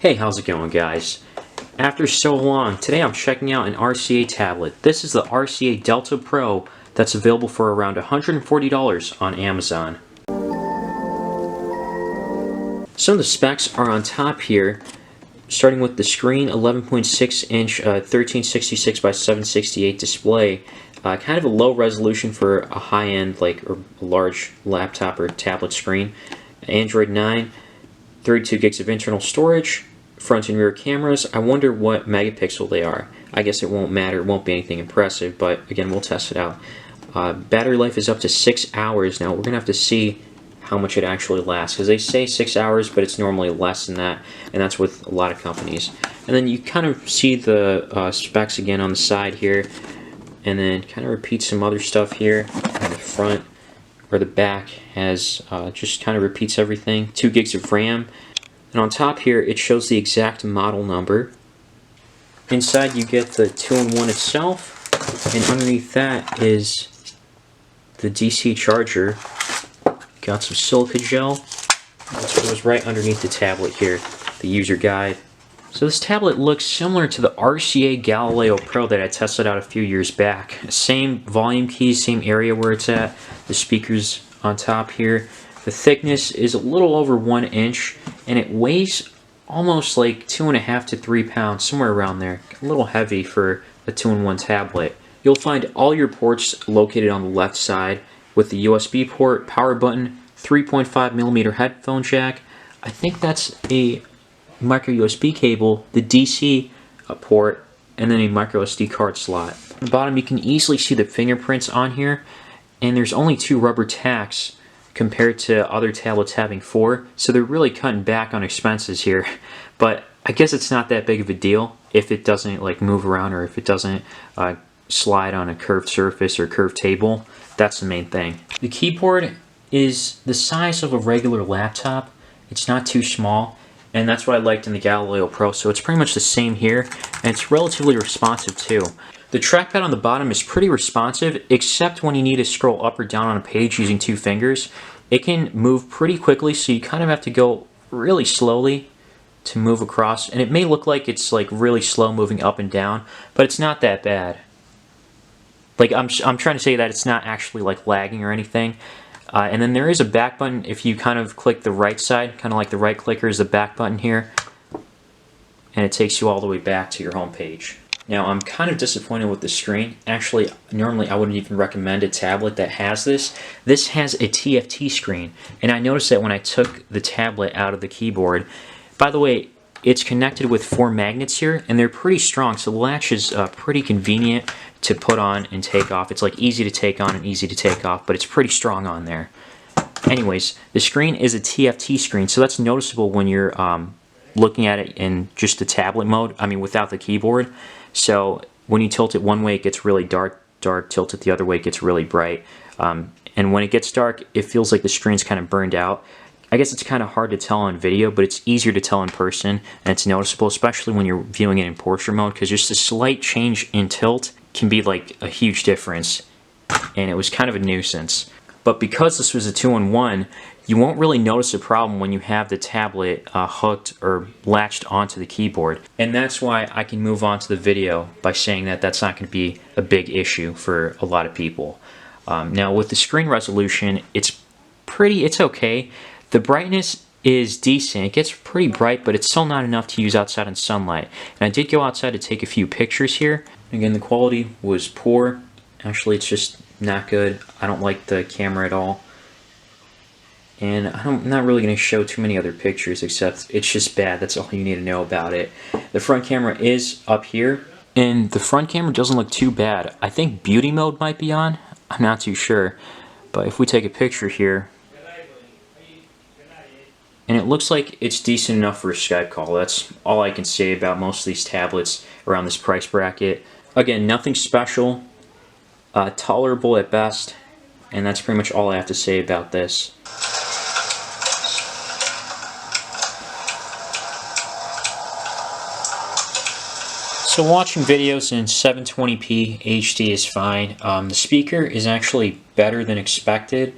Hey, how's it going, guys? After so long, today I'm checking out an RCA tablet. This is the RCA Delta Pro that's available for around $140 on Amazon. Some of the specs are on top here, starting with the screen, 11.6 inch 1366 by 768 display. Kind of a low resolution for a high-end, or a large laptop or tablet screen. Android 9, 32 gigs of internal storage, front and rear cameras. I wonder what megapixel they are. I guess it won't matter, it won't be anything impressive, but again, we'll test it out. Battery life is up to 6 hours. Now, we're going to have to see how much it actually lasts, because they say 6 hours, but it's normally less than that, and that's with a lot of companies. And then you kind of see the specs again on the side here, and then kind of repeat some other stuff here on the front, or the back has just kind of repeats everything. 2 gigs of RAM. And on top here, it shows the exact model number. Inside you get the 2-in-1 itself, and underneath that is the DC charger. Got some silica gel. That goes right underneath the tablet here, the user guide. So this tablet looks similar to the RCA Galileo Pro that I tested out a few years back. Same volume keys, same area where it's at. The speakers on top here. The thickness is a little over 1 inch, and it weighs almost like 2.5 to 3 pounds, somewhere around there. A little heavy for a 2-in-1 tablet. You'll find all your ports located on the left side, with the USB port, power button, 3.5mm headphone jack. I think that's a micro USB cable, the DC port, and then a micro SD card slot. On the bottom, you can easily see the fingerprints on here, and there's only 2 rubber tacks compared to other tablets having 4, so they're really cutting back on expenses here. But I guess it's not that big of a deal if it doesn't move around, or if it doesn't slide on a curved surface or curved table. That's the main thing. The keyboard is the size of a regular laptop. It's not too small, and that's what I liked in the Galileo Pro, so it's pretty much the same here, and it's relatively responsive too. The trackpad on the bottom is pretty responsive, except when you need to scroll up or down on a page using 2 fingers. It can move pretty quickly, so you kind of have to go really slowly to move across, and it may look like it's really slow moving up and down, but it's not that bad. I'm trying to say that it's not actually lagging or anything. And then there is a back button if you kind of click the right side, kind of like the right clicker is the back button here, and it takes you all the way back to your home page. Now, I'm kind of disappointed with the screen. Actually, normally I wouldn't even recommend a tablet that has this. This has a TFT screen, and I noticed that when I took the tablet out of the keyboard. By the way, it's connected with 4 magnets here, and they're pretty strong, so the latch is pretty convenient to put on and take off. It's easy to take on and easy to take off, but it's pretty strong on there. Anyways, the screen is a TFT screen, so that's noticeable when you're looking at it in just the tablet mode, without the keyboard. So when you tilt it one way, it gets really dark, tilt it the other way, it gets really bright. And when it gets dark, it feels like the screen's kind of burned out. I guess it's kind of hard to tell on video, but it's easier to tell in person, and it's noticeable, especially when you're viewing it in portrait mode, because just a slight change in tilt can be a huge difference, and it was kind of a nuisance. But because this was a 2-in-1, you won't really notice a problem when you have the tablet hooked or latched onto the keyboard. And that's why I can move on to the video by saying that that's not going to be a big issue for a lot of people. Now, with the screen resolution, it's okay. The brightness is decent. It gets pretty bright, but it's still not enough to use outside in sunlight. And I did go outside to take a few pictures here. Again, the quality was poor. Actually, it's just not good. I don't like the camera at all. And I'm not really going to show too many other pictures, except it's just bad. That's all you need to know about it. The front camera is up here, and the front camera doesn't look too bad. I think beauty mode might be on. I'm not too sure. But if we take a picture here, and it looks like it's decent enough for a Skype call. That's all I can say about most of these tablets around this price bracket. Again, nothing special, tolerable at best, and that's pretty much all I have to say about this. So watching videos in 720p HD is fine. The speaker is actually better than expected.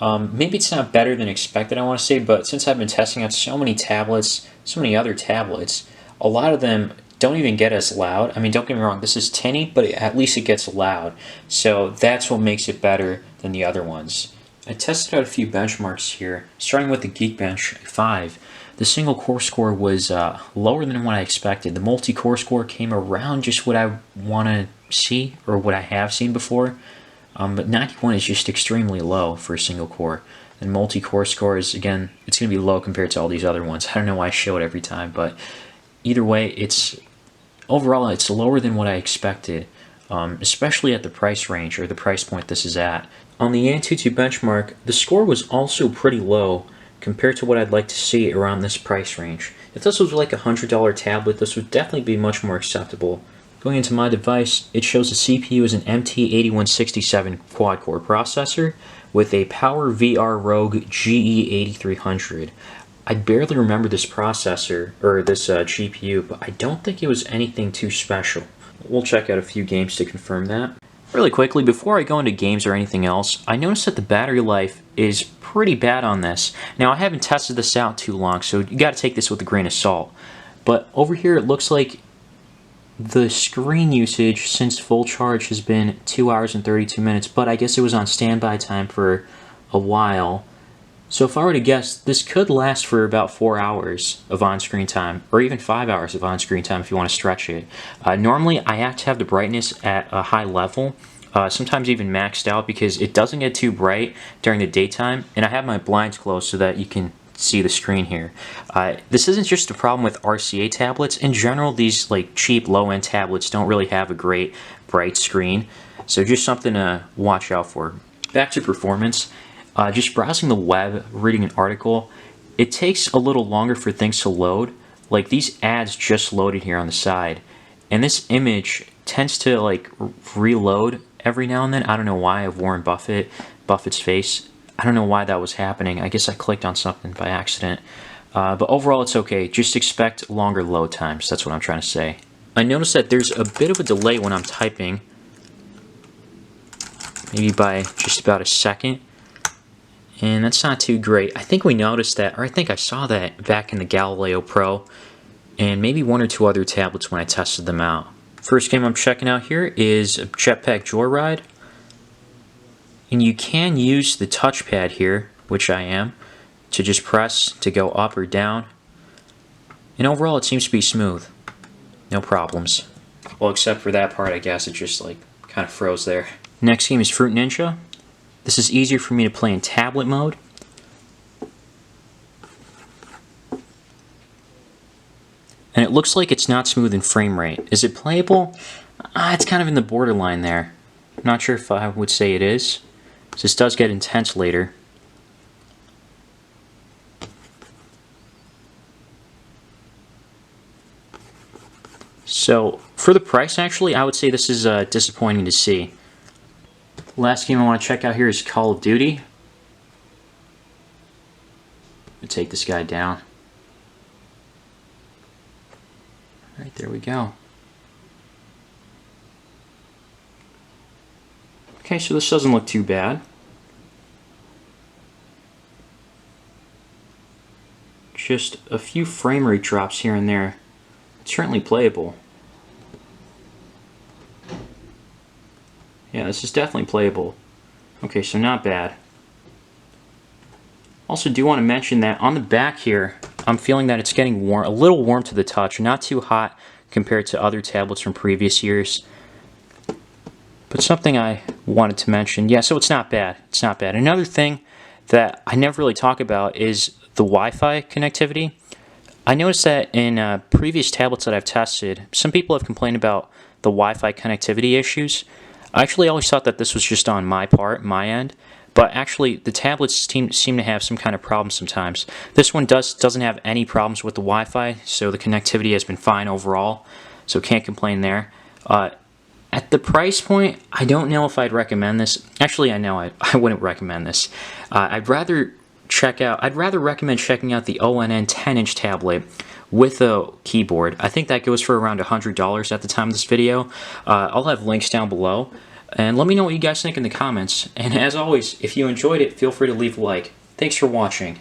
Maybe it's not better than expected, I want to say, but since I've been testing out so many tablets so many other tablets, a lot of them don't even get as loud. I mean, don't get me wrong, this is tinny, but at least it gets loud. So that's what makes it better than the other ones. I tested out a few benchmarks here, starting with the Geekbench 5. The single core score was lower than what I expected. The multi-core score came around just what I want to see, or what I have seen before. But 91 is just extremely low for a single core. And multi-core score is, again, it's going to be low compared to all these other ones. I don't know why I show it every time, but either way, overall it's lower than what I expected, especially at the price range, or the price point this is at. On the Antutu benchmark, the score was also pretty low compared to what I'd like to see around this price range. If this was like a $100 tablet, this would definitely be much more acceptable. Going into my device, it shows the CPU is an MT8167 quad-core processor with a PowerVR Rogue GE8300. I barely remember this processor, or this GPU, but I don't think it was anything too special. We'll check out a few games to confirm that. Really quickly, before I go into games or anything else, I noticed that the battery life is pretty bad on this. Now, I haven't tested this out too long, so you gotta take this with a grain of salt. But over here, it looks like the screen usage since full charge has been 2 hours and 32 minutes, but I guess it was on standby time for a while. So if I were to guess, this could last for about 4 hours of on-screen time, or even 5 hours of on-screen time if you want to stretch it. Normally, I have to have the brightness at a high level, sometimes even maxed out, because it doesn't get too bright during the daytime, and I have my blinds closed so that you can see the screen here. This isn't just a problem with RCA tablets. In general, these like cheap low-end tablets don't really have a great bright screen, so just something to watch out for. Back to performance. Just browsing the web, reading an article, it takes a little longer for things to load. Like these ads just loaded here on the side, and this image tends to like reload every now and then. I don't know why. Of Warren Buffett's face. I don't know why that was happening. I guess I clicked on something by accident. But overall, it's okay. Just expect longer load times. That's what I'm trying to say. I noticed that there's a bit of a delay when I'm typing, maybe by just about a second. And that's not too great. I think we noticed that, or I think I saw that back in the Galileo Pro, and maybe one or two other tablets when I tested them out. First game I'm checking out here is Jetpack Joyride. And you can use the touchpad here, which I am, to just press to go up or down. And overall it seems to be smooth. No problems. Well, except for that part, I guess it just like kind of froze there. Next game is Fruit Ninja. This is easier for me to play in tablet mode. And it looks like it's not smooth in frame rate. Is it playable? It's kind of in the borderline there. I'm not sure if I would say it is. This does get intense later. So, for the price actually, I would say this is disappointing to see. Last game I want to check out here is Call of Duty. I'm going to take this guy down. Alright, there we go. Okay, so this doesn't look too bad. Just a few frame rate drops here and there. It's certainly playable. Yeah, this is definitely playable. Okay, so not bad. Also do want to mention that on the back here, I'm feeling that it's getting warm, a little warm to the touch, not too hot compared to other tablets from previous years. But something I wanted to mention, yeah, so it's not bad. It's not bad. Another thing that I never really talk about is the Wi-Fi connectivity. I noticed that in previous tablets that I've tested, some people have complained about the Wi-Fi connectivity issues. I actually always thought that this was just on my part, my end, but actually the tablets seem to have some kind of problem sometimes. This one doesn't have any problems with the Wi-Fi, so the connectivity has been fine overall, so can't complain there. At the price point, I don't know if I'd recommend this. Actually, I know I wouldn't recommend this. I'd rather recommend checking out the ONN 10-inch tablet with a keyboard. I think that goes for around $100 at the time of this video. I'll have links down below. And let me know what you guys think in the comments. And as always, if you enjoyed it, feel free to leave a like. Thanks for watching.